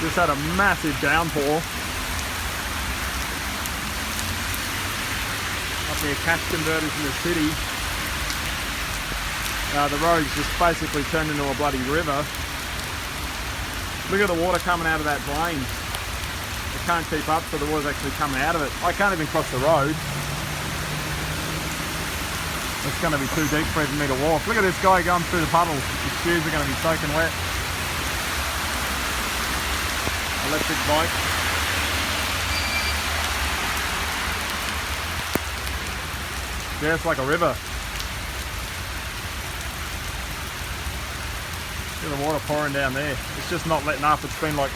Just had a massive downpour up near cash converters in the city. The road's just basically turned into a bloody river. Look at the water coming out of that drain. It can't keep up, so the water's actually coming out of it. I can't even cross the road. It's going to be too deep for even me to walk. Look at this guy going through the puddles. His shoes are going to be soaking wet. Electric bike. Yeah, it's like a river. Look at the water pouring down there. It's just not letting up. It's been like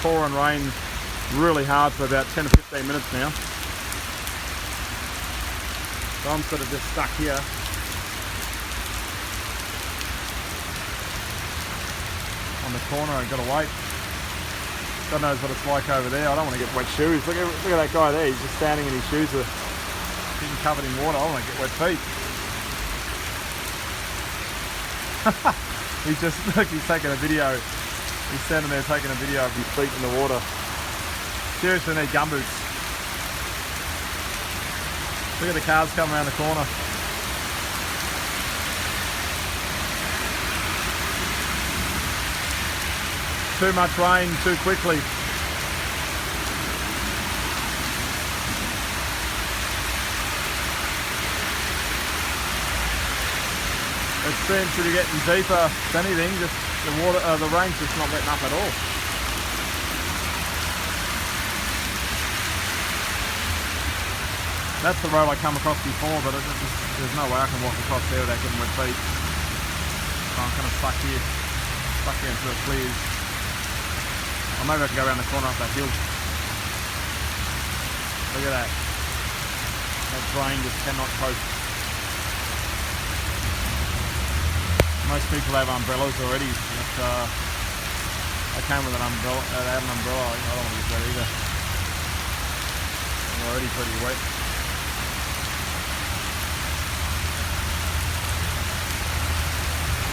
pouring rain really hard for about 10 to 15 minutes now. So I'm sort of just stuck here. On the corner, I've got to wait. God knows what it's like over there. I don't want to get wet shoes. Look at that guy there. He's just standing in his shoes are getting covered in water. I want to get wet feet. He's just, look, he's taking a video. He's standing there taking a video of his feet in the water. Seriously, need gumboots. Look at the cars coming around the corner. Too much rain too quickly. It seems to be getting deeper. If anything, just the rain's just not letting up at all. That's the road I come across before, but there's no way I can walk across there without getting wet feet. So I'm kind of stuck here until it clears. Or maybe I can go around the corner up that hill. Look at that. That drain just cannot cope. Most people have umbrellas already, but I came with an umbrella. They had an umbrella. I don't want to get that either. I'm already pretty wet.